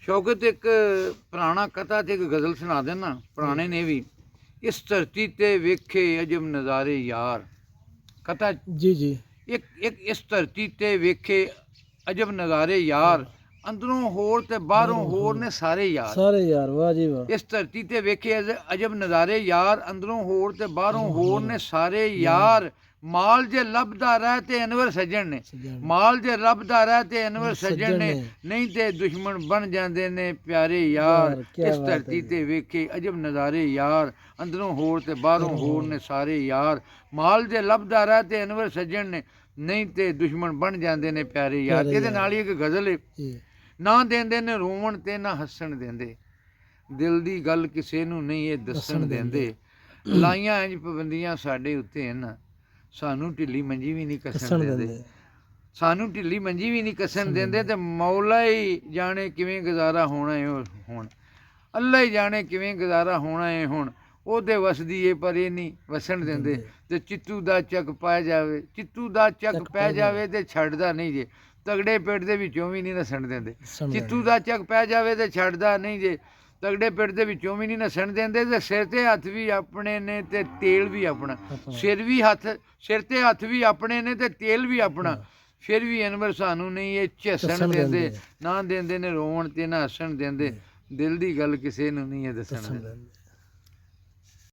ਸ਼ੌਕਤ ਇੱਕ ਪੁਰਾਣਾ ਕਥਾ ਤੇ ਇੱਕ ਗਜ਼ਲ ਸੁਣਾ ਦੇਣਾ ਪੁਰਾਣੇ ਨੇ ਵੀ। ਇਸ ਧਰਤੀ ਤੇ ਵੇਖੇ ਅਜਬ ਨਜ਼ਾਰੇ ਯਾਰ। ਕਥਾ ਜੀ ਜੀ। ਇੱਕ ਇਸ ਧਰਤੀ ਤੇ ਵੇਖੇ ਅਜਬ ਨਜ਼ਾਰੇ ਯਾਰ, ਅੰਦਰੋਂ ਹੋਰ ਤੇ ਬਾਹਰੋਂ ਹੋਰ ਨੇ ਸਾਰੇ ਯਾਰ। ਸਾਰੇ ਯਾਰ, ਵਾਹ ਜੀ ਵਾਹ। ਇਸ ਧਰਤੀ ਤੇ ਵੇਖੇ ਅਜਬ ਨਜ਼ਾਰੇ ਯਾਰ, ਅੰਦਰੋਂ ਹੋਰ ਤੇ ਬਾਹਰੋਂ ਹੋਰ ਨੇ ਸਾਰੇ ਯਾਰ। ਮਾਲ ਜੇ ਲੱਭਦਾ ਰਹਿ ਤੇ ਅਨਵਰ ਸੱਜਣ ਨੇ, ਮਾਲ ਜੇ ਲੱਭਦਾ ਰਹਿ ਤੇ ਅਨਵਰ ਸੱਜਣ ਨੇ, ਨਹੀਂ ਤੇ ਦੁਸ਼ਮਣ ਬਣ ਜਾਂਦੇ ਨੇ ਪਿਆਰੇ ਯਾਰ। ਇਸ ਧਰਤੀ ਤੇ ਵੇਖੇ ਅਜਬ ਨਜ਼ਾਰੇ ਯਾਰ, ਅੰਦਰੋਂ ਹੋਰ ਤੇ ਬਾਹਰੋਂ ਹੋਰ ਨੇ ਸਾਰੇ ਯਾਰ। ਮਾਲ ਜੇ ਲੱਭਦਾ ਰਹਿ ਤੇ ਅਨਵਰ ਸੱਜਣ ਨੇ, ਨਹੀਂ ਤੇ ਦੁਸ਼ਮਣ ਬਣ ਜਾਂਦੇ ਨੇ ਪਿਆਰੇ ਯਾਰ। ਇਹਦੇ ਨਾਲ ਹੀ ਇੱਕ ਗਜ਼ਲ ਹੈ। ਨਾ ਦਿੰਦੇ ਨੇ ਰੋਵਣ ਤੇ ਨਾ ਹੱਸਣ ਦਿੰਦੇ, ਦਿਲ ਦੀ ਗੱਲ ਕਿਸੇ ਨੂੰ ਨਹੀਂ ਇਹ ਦੱਸਣ ਦਿੰਦੇ। ਲਾਈਆਂ ਇੰਝ ਪਾਬੰਦੀਆਂ ਸਾਡੇ ਉੱਤੇ ਹਨ, ਸਾਨੂੰ ਢਿੱਲੀ ਮੰਜੀ ਵੀ ਨਹੀਂ ਕੱਸਣ ਦਿੰਦੇ, ਸਾਨੂੰ ਢਿੱਲੀ ਮੰਜੀ ਵੀ ਨਹੀਂ ਕੱਸਣ ਦਿੰਦੇ। ਤੇ ਮੌਲਾ ਹੀ ਜਾਣੇ ਕਿਵੇਂ ਗੁਜ਼ਾਰਾ ਹੋਣਾ ਹੈ ਹੁਣ, ਅੱਲਾ ਹੀ ਜਾਣੇ ਕਿਵੇਂ ਗੁਜ਼ਾਰਾ ਹੋਣਾ ਹੈ ਹੁਣ। ਉਹਦੇ ਵਸਦੀ ਏ ਪਰ ਇਹ ਨਹੀਂ ਵਸਣ ਦਿੰਦੇ। ਤੇ ਚਿੱਤੂ ਦਾ ਚੱਕ ਪੈ ਜਾਵੇ, ਚਿੱਤੂ ਦਾ ਚੱਕ ਪੈ ਜਾਵੇ ਤੇ ਛੱਡਦਾ ਨਹੀਂ ਜੇ, ਤਗੜੇ ਪਿੰਡ ਦੇ ਵਿੱਚੋਂ ਵੀ ਨਹੀਂ ਨੱਸਣ ਦਿੰਦੇ। ਚਿੱਤੂ ਦਾ ਚੱਕ ਪੈ ਜਾਵੇ ਤੇ ਛੱਡਦਾ ਨਹੀਂ ਜੇ, ਤਗੜੇ ਪਿੰਡ ਦੇ ਵਿੱਚੋਂ ਵੀ ਨਹੀਂ ਨੱਸਣ ਦਿੰਦੇ। ਤੇ ਸਿਰ ਤੇ ਹੱਥ ਵੀ ਆਪਣੇ ਨੇ ਤੇ ਤੇਲ ਵੀ ਆਪਣਾ, ਸਿਰ ਤੇ ਹੱਥ ਵੀ ਆਪਣੇ ਨੇ ਤੇ ਤੇਲ ਵੀ ਆਪਣਾ। ਫਿਰ ਵੀ ਅਨਵਰ ਸਾਨੂੰ ਨਹੀਂ ਇਹ ਝੱਸਣ ਦਿੰਦੇ, ਨਾ ਦਿੰਦੇ ਨੇ ਰੋਵਣ ਤੇ ਨਾ ਹੱਸਣ ਦਿੰਦੇ, ਦਿਲ ਦੀ ਗੱਲ ਕਿਸੇ ਨੂੰ ਨਹੀਂ ਇਹ ਦੱਸਣ ਦਿੰਦੇ।